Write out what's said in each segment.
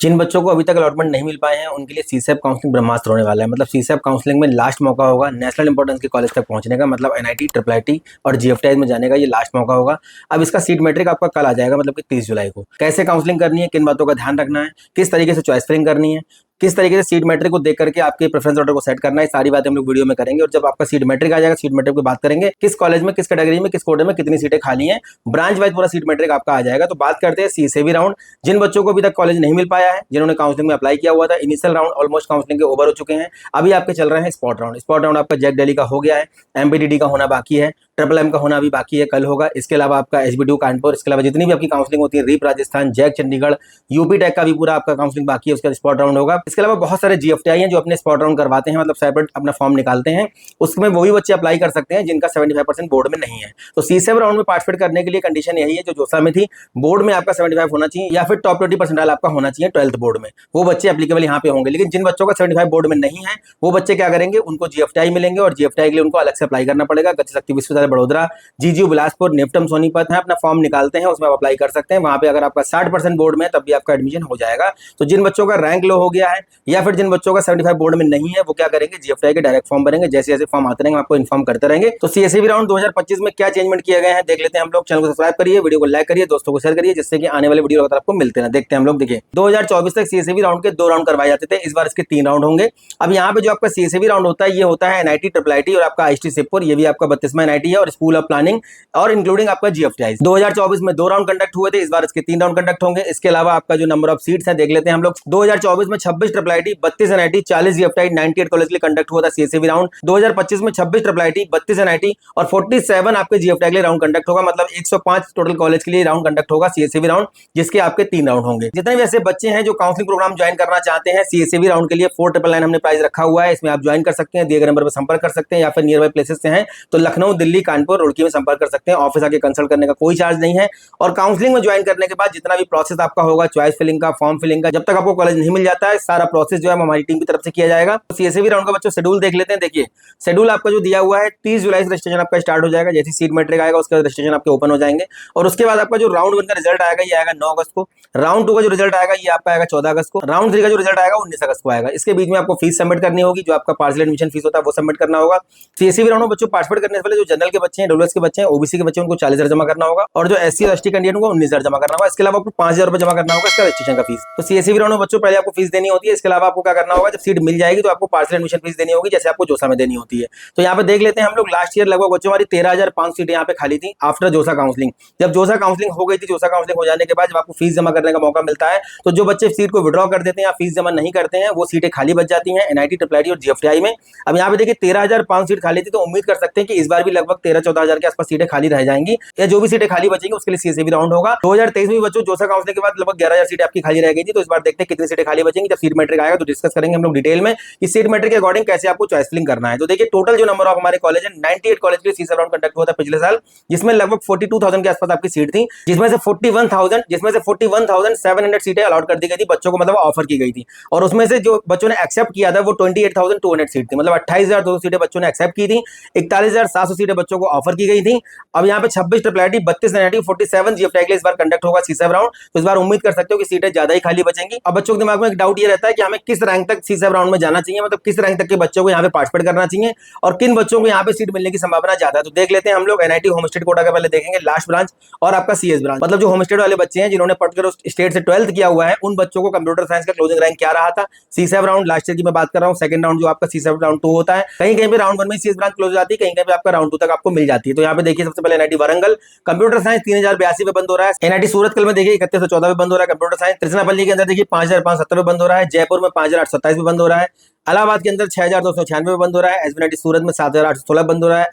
जिन बच्चों को अभी तक अलॉटमेंट नहीं मिल पाए हैं उनके लिए सीसेप काउंसलिंग ब्रह्मास्त्र होने वाला है। मतलब सीसेप काउंसलिंग में लास्ट मौका होगा नेशनल इंपॉर्टेंस के कॉलेज तक पहुंचने का, मतलब एनआईटी, ट्रिपल आईटी और जीएफटीआई में जाने का ये लास्ट मौका होगा। अब इसका सीट मैट्रिक आपका कल आ जाएगा, मतलब कि 30 जुलाई को। कैसे काउंसलिंग करनी है, किन बातों का ध्यान रखना है, किस तरीके से चॉइस फिलिंग करनी है, किस तरीके से सीट मैट्रिक को देख करके आपके प्रेफरेंस ऑर्डर को सेट करना है, सारी बातें हम लोग वीडियो में करेंगे। और जब आपका सीट मैट्रिक आ जाएगा, सीट मैट्रिक की बात करेंगे, किस कॉलेज में, किस कैटेगरी में, किस कोटे में कितनी सीटें खाली हैं, ब्रांच वाइज पूरा सीट मैट्रिक आपका आ जाएगा। तो बात करते हैं सीएसएवी राउंड। जिन बच्चों को अभी तक कॉलेज नहीं मिल पाया है, जिन्होंने काउंसलिंग में अप्लाई किया हुआ था, इनिशियल राउंड ऑलमोस्ट काउंसलिंग के ओवर हो चुके हैं। अभी आपके चल रहे हैं स्पॉट राउंड। स्पॉट राउंड आपका जैक दिल्ली का हो गया है, एमपीडीडी का होना बाकी है, ट्रिपल एम का होना अभी बाकी है, कल होगा। इसके अलावा आपका एचबीडीयू कानपुर, इसके अलावा जितनी भी आपकी काउंसलिंग होती है, REAP Rajasthan, JAC Chandigarh, UP tech का भी पूरा आपका काउंसलिंग बाकी है, उसका स्पॉट राउंड होगा। इसके अलावा बहुत सारे जीएफटीआई हैं जो अपने स्पॉट राउंड करवाते हैं, मतलब सेपरेट अपना फॉर्म निकालते हैं। उसमें वो भी बच्चे अप्लाई कर सकते हैं जिनका 75% बोर्ड में नहीं है। तो सीसेव राउंड में पार्टिसिपेट करने के लिए कंडीशन यही है, जो जोसा में थी, बोर्ड में आपका 75 होना चाहिए या फिर टॉप 20% आपका होना चाहिए 12th बोर्ड में। वो बच्चे एप्लीकेबल यहाँ पे होंगे। लेकिन जिन बच्चों का 75 बोर्ड में नहीं है, वो बच्चे क्या करेंगे, उनको जीएफटीआई मिलेंगे और जीएफटीआई के लिए उनको अलग से अप्लाई करना पड़ेगा। गति शक्ति विश्वविद्यालय बड़ोदरा, जीजीयू बिलासपुर, निफ्टम सोनीपत है, अपना फॉर्म निकालते हैं, उसमें आप अप्लाई कर सकते हैं। वहां पे अगर आपका 60% बोर्ड में है तब भी आपका एडमिशन हो जाएगा। तो जिन बच्चों का रैंक लो हो गया है या फिर जिन बच्चों का 75 बोर्ड में नहीं है, वो क्या करेंगे, जीएफटीआई के डायरेक्ट फॉर्म भरेंगे। जैसे जैसे फॉर्म आते रहेंगे आपको इन्फॉर्म करते रहेंगे। तो सीएसईबी राउंड 2025 में क्या चेंजमेंट किए गए हैं देख लेते हैं हम लोग। चैनल को सब्सक्राइब करिए, वीडियो को लाइक करिए, दोस्तों को शेयर करिए, जिससे कि आने वाले वीडियो आपको मिलते हैं। देखते हैं हम लोग। देखिए 2024 तक सीएसईबी राउंड के 2 राउंड करवाए जाते थे, इस बार इसके 3 राउंड होंगे। अब यहाँ पे जो आपका सीएसईबी राउंड होता है, ये होता है एनआईटी, ट्रिपल आईटी और आपका आईटी शिवपुर, ये भी आपका 32वां एनआईटी है, और स्कूल ऑफ प्लानिंग और इंक्लूडिंग आपका जीएफटीआई। 2024 में 2 राउंड कंडक्ट हुए थे, इस बार इसके 3 राउंड कंडक्ट होंगे। इसके अलावा आपका जो नंबर ऑफ सीट्स है देख लेते हैं हम लोग। 2024 में 26 triple IT, 32 NIT, 40 GFTI, 98 college के लिए कंडक्ट हुआ था सीएसईबी राउंड। 2025 में 26 ट्रिपल आईटी, 32 एनआईटी और 47 आपके जीएफटीआई के लिए राउंड कंडक्ट होगा। मतलब 105 टोटल कॉलेज के लिए राउंड कंडक्ट होगा सीएसईबी राउंड, जिसके आपके 3 राउंड होंगे। जितने भी ऐसे बच्चे हैं जो काउंसलिंग प्रोग्राम ज्वाइन करना चाहते हैं सीएसईबी राउंड के लिए, 4999 हमने प्राइस रखा हुआ है, इसमें आप ज्वाइन कर सकते हैं। दिए गए नंबर पर संपर्क कर सकते हैं, या फिर नियर बाय प्लेसेस से हैं तो लखनऊ, दिल्ली, कानपुर, रुड़की में संपर्क कर सकते हैं। ऑफिस आके कंसल्ट करने का कोई चार्ज नहीं है। और काउंसलिंग में ज्वाइन करने के बाद जितना भी प्रोसेस आपका होगा, चॉइस फिलिंग का, फॉर्म फिलिंग का, जब तक आपको कॉलेज नहीं मिल जाता है, सारा प्रोसेस जो है हमारी टीम की तरफ से किया जाएगा। तो सीएसईबी राउंड का बच्चों शेड्यूल देख लेते हैं। देखिए शेड्यूल आपका जो दिया हुआ है, 30 जुलाई से रजिस्ट्रेशन आपका स्टार्ट हो जाएगा। जैसे सीट मैट्रिक आएगा उसके बाद रजिस्ट्रेशन आपके ओपन हो जाएंगे। और उसके बाद आपका जो राउंड 1 का रिजल्ट आएगा ये आएगा 9 अगस्त को। राउंड 2 का जो रिजल्ट आएगा ये आपका आएगा 14 अगस्त को। राउंड 3 का जो रिजल्ट आएगा 19 अगस्त को आएगा। इसके बीच में आपको फीस सबमिट करनी होगी, जो आपका पार्सल एडमिशन फीस होता है वो सबमिट करना होगा। सीएसईबी राउंड में बच्चों पार्टिसिपेट करने से पहले जो जनरल के बच्चे हैं, डब्ल्यूएस के बच्चे हैं, ओबीसी के बच्चे हैं, उनको 40,000 जमा करना होगा। और जो एससी और एसटी कैंडिडेट को 19,000 जमा करना होगा। इसके अलावा आपको 5,000 रुपए जमा करना होगा इसका रजिस्ट्रेशन का फीस। तो सीएसईबी राउंड में बच्चों पहले आपको फीस देनी होती है। इसके अलावा आपको क्या करना होगा, जब सीट मिल जाएगी तो आपको पार्सल एडमिशन फीस देनी होगी, जैसे आपको जोसा में देनी होती है। तो यहाँ पे देख लेते हैं हम लोग। लास्ट ईयर लगभग बच्चों हमारी 13,500 सीटें यहाँ पे खाली थी आफ्टर जोसा काउंसलिंग। जब जोसा काउंसलिंग हो गई थी, जोसा काउंसलिंग हो जाने के बाद जब आपको फीस जमा करने का मौका मिलता है, तो जो बच्चे सीट को विड्रॉ कर देते हैं या फीस जमा नहीं करते हैं, वो सीटें खाली बच जाती हैं एनआईटी, ट्रिपल आईटी और जीएफटीआई में। अब यहाँ पे देखिए 13,500 सीट खाली थी, तो उम्मीद कर सकते हैं कि इस बार भी लगभग 13-14,000 के आसपास सीटें खाली रह जाएंगी, या जो भी सीटें खाली बचेंगी उसके लिए सीएसईबी राउंड होगा। 2023 में बच्चों जोसा काउंसलिंग के बाद लगभग 11,000 सीटें आपकी खाली रह गई थी। तो इस बार देखते हैं कितनी सीटें खाली बचेंगी। जब सीट मैट्रिक आएगा तो डिस्कस करेंगे हम लोग डिटेल में कि सीट मैट्रिक के अकॉर्डिंग कैसे आपको चॉइस फिलिंग करना है। तो देखिए टोटल जो नंबर ऑफ हमारे कॉलेज है, 98 कॉलेज के सीएसईबी राउंड कंडक्ट हुआ था पिछले साल, जिसमें लगभग 42,000 के आसपास आपकी सीट थी, जिसमें से 41,700 सीटें अलॉट कर दी गई थी बच्चों को, मतलब ऑफर की गई थी। और उसमें से जो बच्चों ने एक्सेप्ट किया था वो 28,200 सीट थी, मतलब 28,200 सीटें बच्चों ने एक्सेप्ट की थी। 41,700 सीटें बच्चों को ऑफर की गई थी। अब यहाँ पे 26 ट्रिपल आईटी, 32 एनआईटी, 47 जीएफटीआई के लिए इस बार कंडक्ट होगा सीसेब राउंड। तो इस बार उम्मीद कर सकते हो कि सीटें ज्यादा ही खाली बचेंगी। अब बच्चों के दिमाग में एक डाउट ये रहता है कि हमें किस रैंक तक सीसेब राउंड में जाना चाहिए, मतलब किस रैंक तक के बच्चों को यहाँ पे पार्टिसिपेट करना चाहिए और किन बच्चों को यहाँ पे सीट मिलने की संभावना ज्यादा है। तो देख लेते हैं हम लोग। एनआईटी होम स्टेट कोटा का पहले देखेंगे, लास्ट ब्रांच, और आपका सीएस ब्रांच, मतलब जो होम स्टेट वाले बच्चे हैं जिन्होंने पढ़कर स्टेट से 12th किया हुआ है, उन बच्चों को कंप्यूटर साइंस का क्लोजिंग रैंक क्या रहा था सीसेब राउंड लास्ट ईयर की मैं बात कर रहा हूँ। सेकंड राउंड जो आपका सीसेब राउंड 2 होता है, कहीं कहीं पे राउंड 1 में सीएस ब्रांच क्लोज हो जाती है, कहीं कहीं पे आपका राउंड 2 तक आपको मिल जाती है। तो यहाँ पे देखिए सबसे पहले एनआईटी वारंगल कंप्यूटर साइंस 3082 पे बंद हो रहा है। एनआईटी सूरतकल में देखिए 3114 पे बंद हो रहा है कंप्यूटर साइंस। त्रिचनापल्ली के अंदर देखिए 5570 पे बंद हो रहा है। जयपुर में 5827 पे बंद हो रहा है। इलाहाबाद के अंदर 6296 पे बंद हो रहा है। एसबीआईटी सूरत में 7816 बंद हो रहा है।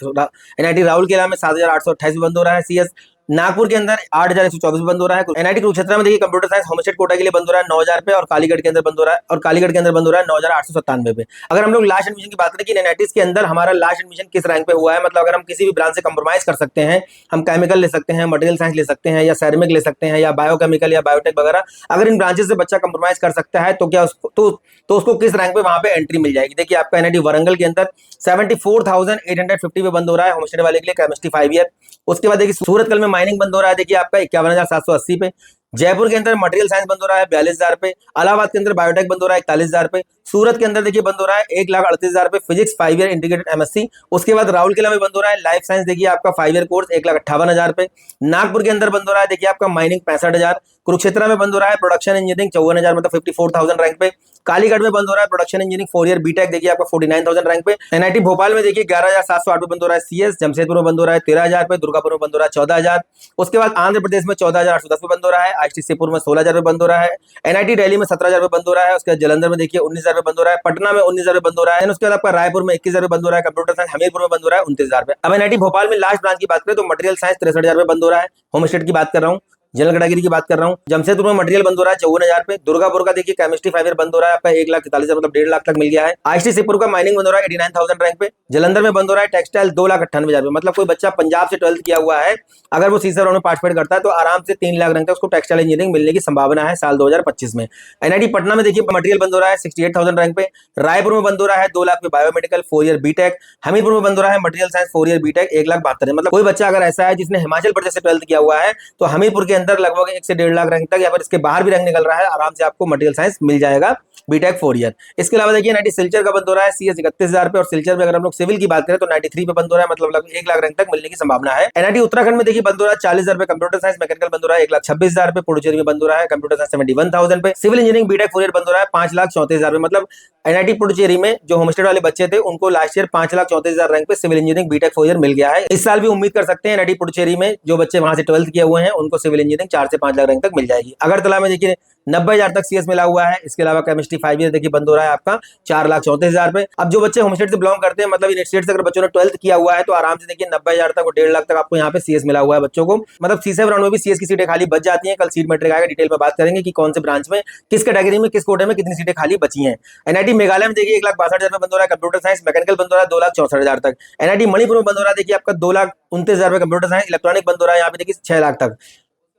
एनआईटी राउरकेला में 7828 पे बंद हो रहा है। सीएस नागपुर के अंदर 8124 बंद हो रहा है। एनआईटी कुरुक्षेत्र में देखिए computer science home state quota के लिए बंद हो रहा है 9000 पे, और कालीगढ़ के अंदर बंद हो रहा है, और कालीगढ़ के अंदर बंद हो रहा है 9897 पे। अगर हम लोग लास्ट एडमिशन की बात करें कि एनआईटीज के अंदर हमारा लास्ट एडमिशन किस रैंक पे हुआ है, मतलब अगर हम किसी भी ब्रांच से कंप्रोमाइज कर सकते हैं, हम केमिकल ले सकते हैं, मटेरियल साइंस ले सकते हैं, या सैरेमिक ले सकते हैं, या बायोकेमिकल या बायोटेक वगैरह, अगर इन ब्रांचेस से बच्चा कंप्रोमाइज कर सकता है तो क्या उसको किस रैंक पे वहां पे एंट्री मिल जाएगी। देखिए आपका एनआईटी वारंगल के अंदर 74,850 पे बंद हो रहा है होम स्टेट वाले के लिए, केमिस्ट्री 5 ईयर। उसके बाद देखिए सूरतकल में माइनिंग बंद हो रहा है, देखिए आपका 51,780 पे। जयपुर के अंदर मटेरियल साइंस बंद हो रहा है 42,000 पे। इलाहाबाद के अंदर बायोटेक बंद हो रहा है 41,000 पे। सूरत के अंदर देखिए बंद हो रहा है 1,38,000 पे फिजिक्स 5 ईयर इंटीग्रेटेड एमएससी। उसके बाद राउरकेला में बंद हो रहा है लाइफ साइंस देखिए आपका 5 ईयर कोर्स 1,58,000 पे। नागपुर के अंदर बंद हो रहा है देखिए आपका माइनिंग 65,000। कुरुक्षेत्र में बंद हो रहा है प्रोडक्शन इंजीनियरिंग 54,000 मतलब 54,000 रैंक पे। कालीगढ़ में बंद हो रहा है प्रोडक्शन इंजीनियरिंग 4 ईयर बीटेक देखिए आपका 49,000 रैंक पे। एनआईटी भोपाल में देखिए 11,708 पे बंद हो रहा है सीएस। जमशेदपुर में बंद हो रहा है 13,000 पे। दुर्गापुर में बंद हो रहा है 14,000। उसके बाद आंध्र प्रदेश में 14,810 पे बंद हो रहा है। आईटी सीपुर में 16,000 पे बंद हो रहा है। एनआईटी दिल्ली में 17,000 पे बंद हो रहा है। उसके बाद जलंधर में देखिए 19,000 पे बंद हो रहा है। पटना में 19,000 पे बंद हो रहा है। उसके बाद आपका रायपुर में 21,000 पे बंद हो रहा है। कंप्यूटर साइंस हमीरपुर में बंद हो रहा है 29,000 पे। अब एनआईटी भोपाल में लास्ट ब्रांच की बात करें तो मटेरियल साइंस 63,000 पे बंद हो रहा है। होम स्टेट की बात कर रहा हूँ, जनरल कैटेगरी की बात कर रहा हूँ। जमशेदपुर में मटेरियल बंद हो रहा है 54,000 पे। दुर्गापुर का देखिए केमिस्ट्री 5 ईयर बंद हो रहा है आपका 1,43,000 मतलब 1.5 लाख तक मिल गया है। आईटी सिपुर का माइनिंग बंद हो रहा है 89,000 रैंक पे। जलंधर में बंद हो रहा है टेक्सटाइल 2,98,000 पे। मतलब कोई बच्चा पंजाब से 12th किया हुआ है, अगर वो सीसर राउंड में पार्टिसिपेट करता है तो आराम से 3 लाख रैंक तक उसको टेक्सटाइल इंजीनियरिंग मिलने की संभावना है साल 2025 में। एनआईटी पटना में देखिए मटेरियल बंद हो रहा है 68,000 रैंक पे। रायपुर में बंद हो रहा है 2 लाख पे बायोमेडिकल 4 ईयर बीटेक। हमीरपुर में बंद हो रहा है मटेरियल साइंस 4 ईयर बीटेक 1,72,000। मतलब कोई बच्चा अगर ऐसा है जिसने हिमाचल प्रदेश से 12th किया हुआ है तो हमीरपुर के अंदर लगभग 1 से 1.5 लाख रैंक तक या फिर इसके बाहर भी रैंक निकल रहा है, आराम से आपको मटेरियल साइंस मिल जाएगा बीटेक 4 ईयर। इसके अलावा देखिए 90 सिल्चर का बंद हो रहा है सीएस 31,000 पे। और सिल्चर में अगर हम लोग सिविल की बात करें तो 93 पे बंद हो रहा है, मतलब लगभग 1 लाख रैंक तक मिलने की संभावना है। एनआईटी उत्तराखंड में देखिए बंद हो रहा है 40,000 पे। कंप्यूटर साइंस मैकेनिकल बंद हो रहा है 1,26,000 पे। पुडुचेरी में बंद हो रहा है कंप्यूटर साइंस 71,000 पे। सिविल इंजीनियरिंग बीटेक 4 ईयर बंद हो रहा है 5,34,000 पे। मतलब एनआईटी पुडुचेरी में जो होमस्टेड वाले बच्चे थे उनको लास्ट ईयर 5,34,000 रैंक पे सिविल इंजीनियरिंग बीटेक 4 ईयर मिल गया है। इस साल भी उम्मीद कर सकते हैं एनआईटी पुडुचेरी में जो बच्चे वहां से 12th किए हुए हैं उनको सिविल इंजीनियरिंग 4 से 5 लाख रैंक तक मिल जाएगी। अगरतला में देखिए 90,000 तक सीएस मिला हुआ है। इसके अलावा केमिस्ट्री 5 ईयर देखिए बंद हो रहा है आपका 4,34,000 पे। अब जो बच्चे होम स्टेट से बिलोंग करते हैं, मतलब इन स्टेट से अगर बच्चों ने 12th किया हुआ है तो आराम से देखिए 90,000 तक और 1.5 लाख तक आपको यहाँ पे सीएस मिला हुआ है बच्चों को। मतलब सीसेफ राउंड में भी सीएस की सीटें खाली बच जाती हैं। कल सीट मैट्रिक आएगा, डिटेल में बात करेंगे कि कौन से ब्रांच में किस कैटेगरी में किस कोटे में कितनी सीटें खाली बची हैं। एनआईटी मेघालय में देखिए 1,62,000 में बंद हो रहा है कंप्यूटर साइंस। मैकेनिकल बंद हो रहा है 2,64,000 तक। एनआईटी मणिपुर में बंद हो रहा है देखिए आपका 2,29,000 में कंप्यूटर साइंस। इलेक्ट्रॉनिक बंद हो रहा है यहाँ पे देखिए 6 लाख तक।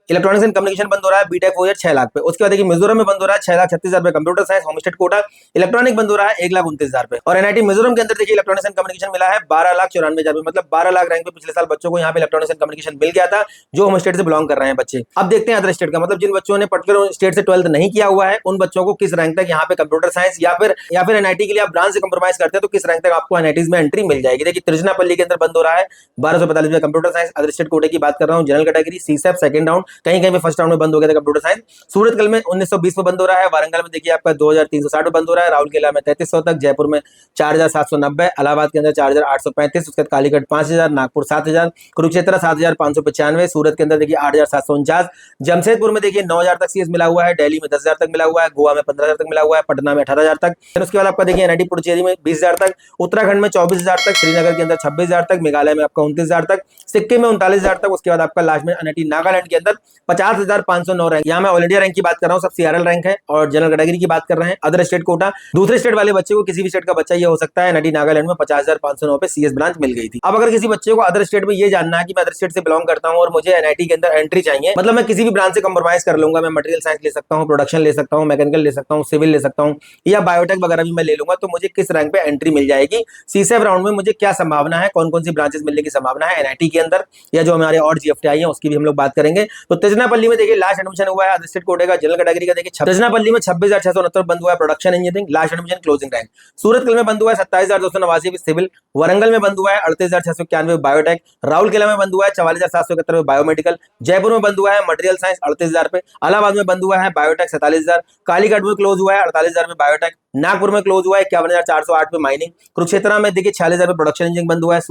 इलेक्ट्रॉनिक्स एंड कम्युनिकेशन बंद हो रहा है बीटेक 4 ईयर 6 लाख पे। उसके बाद देखिए मिजोरम में बंद हो रहा है 6,36,000 पे computer science home state quota. Electronic बंद हो रहा है 1,29,000 पे। और एनआईटी मिजोरम के अंदर देखिए इलेक्ट्रॉनिक्स एंड कम्युनिकेशन मिला है 12,94,000 पे। मतलब 12 लाख रैंक पे पिछले साल बच्चों को यहाँ पे इलेक्ट्रॉनिक्स एंड कम्युनिकेशन मिल गया था जो होम स्टेट से बिलोंग कर रहे हैं बच्चे। अब देखते हैं अदर स्टेट का, मतलब जिन बच्चों ने पर्टिकुलर स्टेट से 12th नहीं किया हुआ है उन बच्चों को किस रैंक तक यहाँ पे कंप्यूटर साइंस या फिर एनआईटी के लिए आप ब्रांच से कंप्रोमाइज करते हैं तो किस रैंक तक आपको एनआईटीज में एंट्री मिल जाएगी। देखिए तिरुचनापल्ली के अंदर बंद हो रहा है 1,245 में कंप्यूटर साइंस। अदर स्टेट कोटे की बात कर रहा हूँ, जनरल कैटेगरी सीसेफ सेकंड राउंड, कहीं कहीं पे फर्स्ट राउंड में बंद हो गया था कंप्यूटर साइंस। सूरतगल में 1920 में बंद हो रहा है। वारंगल में देखिए आपका 2,360 में बंद हो रहा है। राउरकेला में 3,300 तक। जयपुर में 4,790। इलाहाबाद के अंदर 4,835। उसके बाद कालीगढ़ 5,000। नागपुर 7,000। कुरुक्षेत्र 7,595। सूरत के अंदर देखिए 8,749। जमशेदपुर में देखिए 9,000 तक सीएस मिला हुआ है। दिल्ली में 10,000 तक मिला हुआ है। गोवा में 15,000 तक मिला हुआ है। पटना में 18,000 तक। फिर उसके बाद आपका देखिए एनआईटी पुडुचेरी में 20,000 तक। उत्तराखंड में 24,000 तक। श्रीनगर के अंदर 26,000 तक। मेघालय में आपका 29,000 तक। सिक्किम में 39,000 तक। उसके बाद आपका लास्ट में एनआईटी नागालैंड के अंदर 50,509 रैंक। यहाँ मैं ऑल इंडिया रैंक की बात कर रहा हूँ, सब सीआरएल रैंक है और जनरल कैटेगरी की बात कर रहे हैं। अदर स्टेट कोटा दूसरे स्टेट वाले बच्चे को, किसी भी स्टेट का बच्चा ये हो सकता है एनआईटी नागालैंड में 50,509 पे सीएस ब्रांच मिल गई थी। अब अगर किसी बच्चे को अदर स्टेट में ये जानना है कि मैं अदर स्टेट से बिलोंग करता हूँ और मुझे एनआईटी के अंदर एंट्री चाहिए, मतलब मैं किसी भी ब्रांच से कंप्रोमाइज कर लूंगा, मैं मटेरियल साइंस ले सकता हूँ, प्रोडक्शन ले सकता हूँ, मैकेनिकल ले सकता हूँ, सिविल ले सकता हूँ या बायोटेक वगैरह भी मैं ले लूंगा, तो मुझे किस रैंक पे एंट्री मिल जाएगी, सीसेफ राउंड में मुझे क्या संभावना है, कौन कौन सी ब्रांचेस मिलने की संभावना है एनआईटी के अंदर या जो हमारे और जीएफटीआई है उसकी भी हम लोग बात करेंगे। तो तिरुचनापल्ली में देखिए लास्ट एडमिशन हुआ है अदर स्टेट कोटे का, जनरल कैटेगरी का देखिए तिरुचनापल्ली में 26,669 बंद हुआ है production engineering, last admission closing rank. Surathkal में बंद हुआ है 27,289 सिविल। वारंगल में बंद हुआ है 38,691 बायोटेक। राउरकेला में बंद हुआ है 44,771 बायोमेडिकल। जयपुर में बंद हुआ है मटेरियल साइंस 38,000 पे। इलाहाबाद में बंद हुआ है बायोटेक 47,000। कालीगढ़ में क्लोज हुआ है 48,000 में बायोटेक। नागपुर में क्लोज हुआ है 51,408 पे माइनिंग। कुरुक्षेत्र में देखिए 46,000 पे प्रोडक्शन इंजीनियरिंग बंद हुआ है।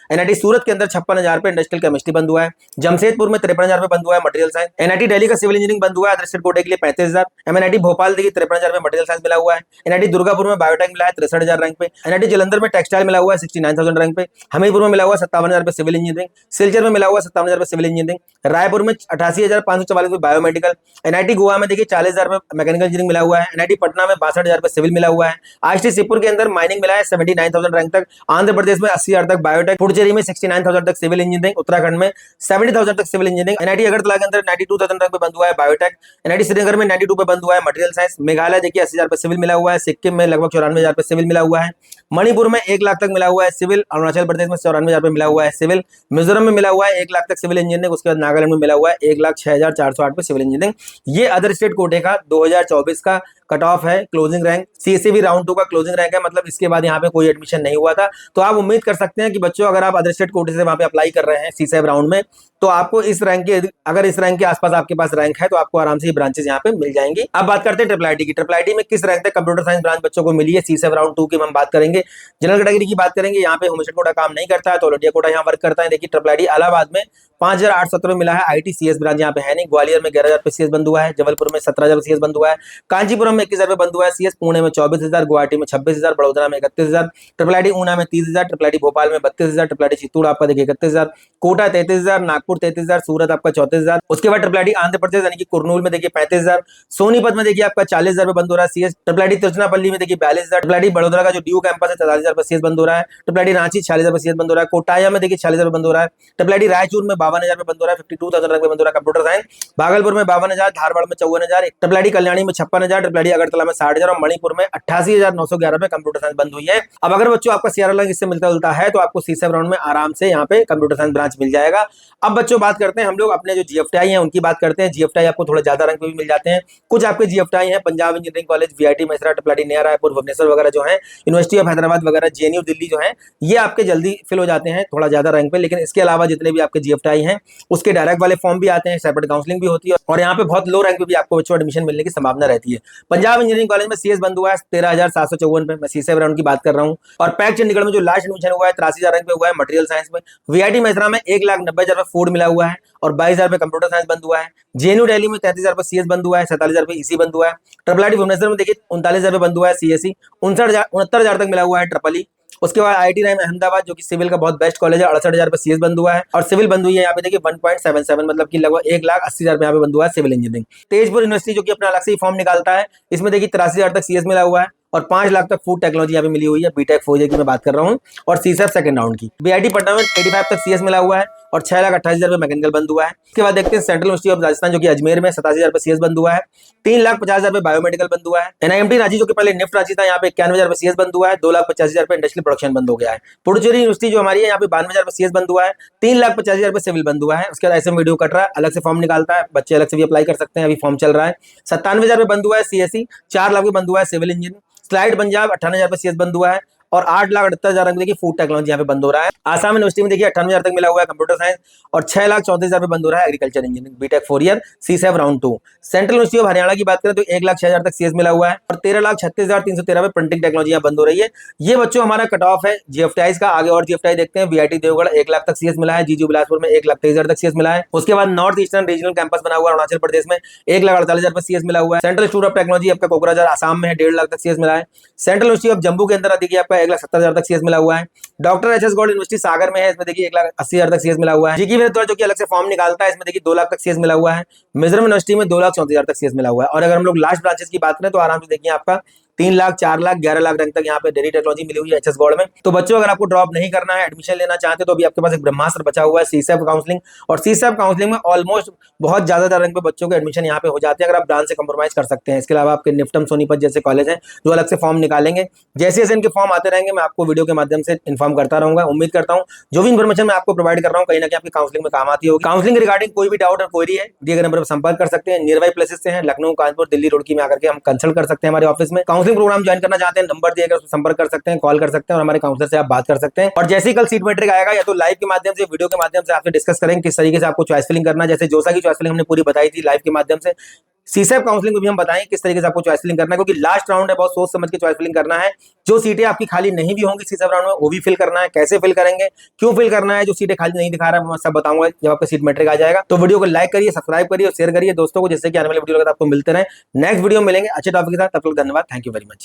एनआईटी सूरत के अंदर 56,000 पे इंडस्ट्रियल केमिस्ट्री बंद हुआ है। जमशेदपुर में 53,000 पे बंद हुआ है मटेरियल साइंस। एनआईटी दिल्ली का सिविल इंजीनियरिंग बंद हुआ है अदर स्टेट कोटे के लिए 35,000। एमएनआईटी भोपाल देखिए 53,000 पे मटेरियल साइंस मिला हुआ है। एनआईटी दुर्गापुर में बायोटेक मिला है 63,000 रैंक पे। एनआईटी जलंधर में टेक्सटाइल मिला हुआ है 69,000 रैंक पे। हमीरपुर में मिला हुआ है 57,000 पे सिविल इंजीनियरिंग। सिलचर में मिला हुआ है 57,000 पे सिविल इंजीनियरिंग। रायपुर में 88,544 पे बायोमेडिकल। एनआईटी गोवा में देखिए 40,000 पे मैकेनिकल इंजीनियरिंग मिला हुआ है। एनआईटी पटना में 62,000 पे सिविल मिला हुआ है। आईआईटी शिवपुर के अंदर माइनिंग मिला है 79,000 रैंक तक। आंध्र प्रदेश में 80,000 तक बायोटेक, पुडुचेरी में 69,000 तक सिविल इंजीनियरिंग, उत्तराखंड में 70,000 तक सिविल इंजीनियरिंग। एनआईटी अगरतला के अंदर 92,000 रैंक पे बंद हुआ है बायोटेक। एनआईटी श्रीनगर में 92 पे बंद हुआ है मटेरियल साइंस। मेघालय देखिए 80,000 पे सिविल मिला हुआ है। सिक्किम में लगभग 94,000 पे सिविल मिला हुआ है। मणिपुर में 1 लाख तक मिला हुआ है सिविल। अरुणाचल प्रदेश में 94,000 पे मिला हुआ है सिविल। मिजोरम में मिला हुआ है 1 लाख तक सिविल इंजीनियरिंग। उसके बाद नागालैंड में मिला हुआ है 1,06,408 पे सिविल इंजीनियरिंग। ये अदर स्टेट कोटे का 2024 का कट ऑफ है, क्लोजिंग रैंक। सीएससी भी राउंड 2 का क्लोजिंग रैंक है, मतलब इसके बाद यहाँ पे कोई एडमिशन नहीं हुआ था। तो आप उम्मीद कर सकते हैं कि बच्चों अगर आप अदर स्टेट कोटे से वहां पे अप्लाई कर रहे हैं सीसैब राउंड में, तो आपको इस रैंक के, अगर इस रैंक के आसपास आपके पास रैंक है तो आपको आराम से ये ब्रांचेस यहाँ पे मिल जाएंगी। अब बात करते हैं ट्रिपल आईटी की। ट्रिपल आईटी में किस रैंक तक कंप्यूटर साइंस ब्रांच बच्चों को मिली है सीसैब राउंड 2 की हम बात करेंगे। जनरल कैटेगरी की बात करेंगे, यहाँ पे होमस्टेड कोटा काम नहीं करता है तो ऑल इंडिया कोटा यहाँ वर्क करता है। देखिए ट्रिपल आईटी इलाहाबाद में 5,817 मिला है। आईटी सीएस ब्रांच यहाँ पे है नहीं। ग्वालियर में 11,000 पे सीएस बंद हुआ है। जबलपुर में 17,000 पे सीएस बंद हुआ है। कांचीपुरम में 21,000 पे बंद हुआ है सीएस। पुणे में 24,000, गुवाहाटी में 26,000, बड़ौदा में 31,000, ट्रिपल आईटी ऊना में 30,000, ट्रिपल आईटी भोपाल में 32,000, ट्रिपल आईटी चित्तौड़ आपका देखिए 31,000, कोटा 33,000, नागपुर 33,000, सूरत आपका 34,000। उसके बाद ट्रिपल आईटी आंध्र प्रदेश यानी कि कुरनूल में देखिए 35,000, सोनीपत में देखिए आपका 40,000 पे बंद हो रहा है सीएस। ट्रिपल आईटी तिरुचनापल्ली में देखिए 42,000, ट्रिपल आईटी बड़ौदा का जो ड्यू कैंपस है 44,000 पे सीएस बंद हो रहा है। ट्रिपल आईटी रांची 46,000 पे सीएस बंद हो रहा है। कोटाया में देखिए 46,000 पे बंद हो रहा है। ट्रिपल आईटी रायचूर में 52,000 पे बंद हो रहा है। 52,000 पे बंद हो रहा है कंप्यूटर साइंस। भागलपुर में 52,000, धारवाड़ में 54,000, ट्रिपल आईटी कल्याणी में 56,000, ट्रिपल आईटी अगरतला में 60,000 और मणिपुर में 88,911 पे कंप्यूटर साइंस बंद हुई है। अब अगर बच्चों आपका सीआरएल रैंक इससे मिलता जुलता है तो आपको सीसैब राउंड में आराम से यहाँ पे कंप्यूटर साइंस ब्रांच मिल जाएगा। अब बच्चों बात करते हैं हम लोग अपने जो जीएफटीआई है उनकी बात करते हैं। जीएफटीआई आपको थोड़ा ज्यादा रैंक पे भी मिल जाते हैं। कुछ आपके जीएफटीआई है Punjab engineering college, VIT Mesra, triple IT Naya Raipur, Bhubaneswar वगैरह जो है, यूनिवर्सिटी ऑफ हैदराबाद वगैरह, जेएनयू दिल्ली जो है, ये आपके जल्दी फिल हो जाते हैं थोड़ा ज्यादा रैंक पे। लेकिन इसके अलावा जितने भी आपके जीएफटीआई हैं उसके डायरेक्ट वाले फॉर्म भी आते हैं, सेपरेट काउंसलिंग भी होती है और यहाँ पे बहुत लो रैंक पे भी आपको बच्चों एडमिशन मिलने की संभावना रहती है। पंजाब इंजीनियरिंग कॉलेज में सीएस बंद हुआ है 13,754 पे, मैं सीसैब राउंड की बात कर रहा हूँ। और पैक चंडीगढ़ में जो लास्ट एडमिशन हुआ है 83,000 रैंक पे हुआ है मटेरियल साइंस में। वीआईटी मैसरा में 1,90,000 पे फूड मिला हुआ है और 22,000 पे कंप्यूटर साइंस बंद हुआ है। जेएनयू दिल्ली में 33,000 पे सीएस बंद हुआ है, 47,000 पे ईसी बंद हुआ है। ट्रिपल आईटी भुवनेश्वर में देखिए 39,000 पे बंद हुआ है सीएससी, 69,000 तक मिला हुआ है ट्रिपल ई। उसके बाद आईटी राइम अहमदाबाद जो कि सिविल का बहुत बेस्ट कॉलेज है, 68,000 पे सीएस बंद हुआ है और सिविल बंद हुई है यहाँ पे देखिए 1.77, मतलब कि लगभग 1,80,000 पे यहाँ पे बंद हुआ है सिविल इंजीनियरिंग। तेजपुर यूनिवर्सिटी जो कि अपना अलग से ही फॉर्म निकालता है, इसमें देखिए 83,000 तक सीएस मिला हुआ है और 5 लाख तक फूड टेक्नोलॉजी यहाँ पे मिली हुई है। बीटेक 4 की मैं बात कर रहा हूँ और सीसैब सेकंड राउंड की। बीआईटी पटना में 85 तक सीएस मिला हुआ है और 6,28,000 पे मैकेनिकल बंद हुआ है। इसके बाद देखते हैं सेंट्रल यूनिवर्सिटी ऑफ राजस्थान जो कि अजमेर में 87,000 पे सीएस बंद हुआ है। 3,50,000 पे बायोमेडिकल बंद हुआ है। एनआईएमटी रांची जो कि पहले निफ्ट रांची था, यहाँ पे 91,000 पे सीएस बंद हुआ है। 2,85,000 पे इंडस्ट्रियल प्रोडक्शन बंद हो गया है। पुडुचेरी यूनिवर्सिटी जो हमारी है यहाँ पे 92,000 पे सीएस बंद हुआ है। 3,50,000 पे सिविल बंद हुआ है। उसके बाद ऐसे वीडियो कट रहा है, अलग से फॉर्म निकालता है, बच्चे अलग से भी अप्लाई कर सकते हैं, अभी फॉर्म चल रहा है। 97,000 पे बंद हुआ है सीएससी, 4 लाख पे बंद हुआ है सिविल इंजीनियरिंग। स्लाइड पंजाब 58,000 पे सीएस बंद हुआ है और 8,78,000 रंग देखिए फूड टेक्नोलॉजी यहाँ पे बंद हो रहा है। आसाम यूनिवर्सिटी में देखिए 98,000 तक मिला हुआ है कंप्यूटर साइंस और 6,34,000 पे बंद हो रहा है agriculture engineering BTech 4 year CSAB round 2। Central university of Haryana की बात करें तो 1,06,000 तक सीएस मिला हुआ है और 13,36,313 पे प्रिंटिंग टेक्नोलॉजी यहाँ बंद हो रही है। ये बच्चों हमारा कट ऑफ है जीएफटीआई का। आगे और जीएफटीआई देखते हैं। वीआईटी देवगढ़ 1 लाख तक सीएस मिला है। जीजू बिलासपुर में 1,23,000 तक सीएस मिला है। उसके बाद नॉर्थ ईस्टर्न रीजनल कैंपस बना हुआ है अरुणाचल प्रदेश में, 1,48,000 पे सीएस मिला हुआ है। सेंट्रल इंस्टीट्यूट ऑफ टेक्नोलॉजी आपका कोकराझार आसाम में है, 1.5 लाख तक सीएस मिला है। सेंट्रल यूनिवर्सिटी ऑफ जम्मू के अंदर देखिए आपका 1,70,000 तक सीएस मिला हुआ है। डॉक्टर एचएस गौड़ यूनिवर्सिटी सागर में है, इसमें देखिए 1,80,000 तक सीएस मिला हुआ है। जीकी विद्यार्थी जो कि अलग से फॉर्म निकालता है, इसमें देखिए 2 लाख तक सीएस मिला हुआ है। मिजोरम यूनिवर्सिटी में 2,34,000 तक सीएस मिला हुआ है। और अगर हम लोग लास्ट ब्रांचेस की बात करें तो आराम से देखिए आपका 3 लाख, 4 लाख, 11 लाख रैंक तक यहाँ पे डेरी टेक्नोलॉजी मिली हुई है एचएस गौड़ में। तो बच्चों अगर आपको ड्रॉप नहीं करना है, एडमिशन लेना चाहते तो अभी आपके पास एक ब्रह्मास्त्र बचा हुआ है सीसैब काउंसलिंग। और सीसैब काउंसलिंग में ऑलमोस्ट बहुत ज्यादा रैंक पे बच्चों के एडमिशन यहाँ पे हो जाते हैं अगर आप ब्रांच से कंप्रोमाइज कर सकते हैं। इसके अलावा आपके निफ्टम सोनीपत जैसे कॉलेज हैं जो अलग से फॉर्म निकालेंगे। जैसे जैसे इनके फॉर्म आते रहेंगे मैं आपको वीडियो के माध्यम से इन्फॉर्म करता रहूंगा। उम्मीद करता हूँ जो भी इन्फॉर्मेशन मैं आपको प्रोवाइड कर रहा हूँ कहीं ना कहीं आपकी काउंसलिंग में काम आती होगी। काउंसलिंग रिगार्डिंग कोई भी डाउट और क्वेरी है दिए गए नंबर पर संपर्क कर सकते हैं। नियर बाई प्लेसेस से हैं, लखनऊ, कानपुर, दिल्ली, रुड़की में आकर के हम कंसल्ट कर सकते हैं हमारे ऑफिस में। काउंसलिंग प्रोग्राम ज्वाइन करना चाहते हैं, नंबर दिए गए उसमें संपर्क कर सकते हैं, कॉल कर सकते हैं और हमारे काउंसलर से आप बात कर सकते हैं। और जैसे ही कल सीट मैट्रिक आएगा या तो लाइव के माध्यम से, वीडियो के माध्यम से आपसे डिस्कस करेंगे किस तरीके से आपको चॉइस फिलिंग करना है। जैसे जोसा की चॉइस फिलिंग हमने पूरी बताई थी लाइव के माध्यम से, सीसैब काउंसलिंग में भी हम बताएं किस तरीके से आपको चॉइस फिलिंग करना है, क्योंकि लास्ट राउंड है, बहुत सोच समझ के चॉइस फिलिंग करना है। जो सीटें आपकी खाली नहीं भी होंगी सीसैब राउंड में वो भी फिल करना है। कैसे फिल करेंगे, क्यों फिल करना है, जो सीटें खाली नहीं दिखा रहा है मैं सब बताऊंगा जब आपका सीट मैट्रिक आ जाएगा। तो वीडियो को लाइक करिए, सब्सक्राइब करिए और शेयर करिए दोस्तों को, जिससे कि आने वाले वीडियो आपको मिलते रहे। नेक्स्ट वीडियो मिलेंगे अच्छे टॉपिक के साथ, तब तक धन्यवाद, थैंक यू वेरी मच।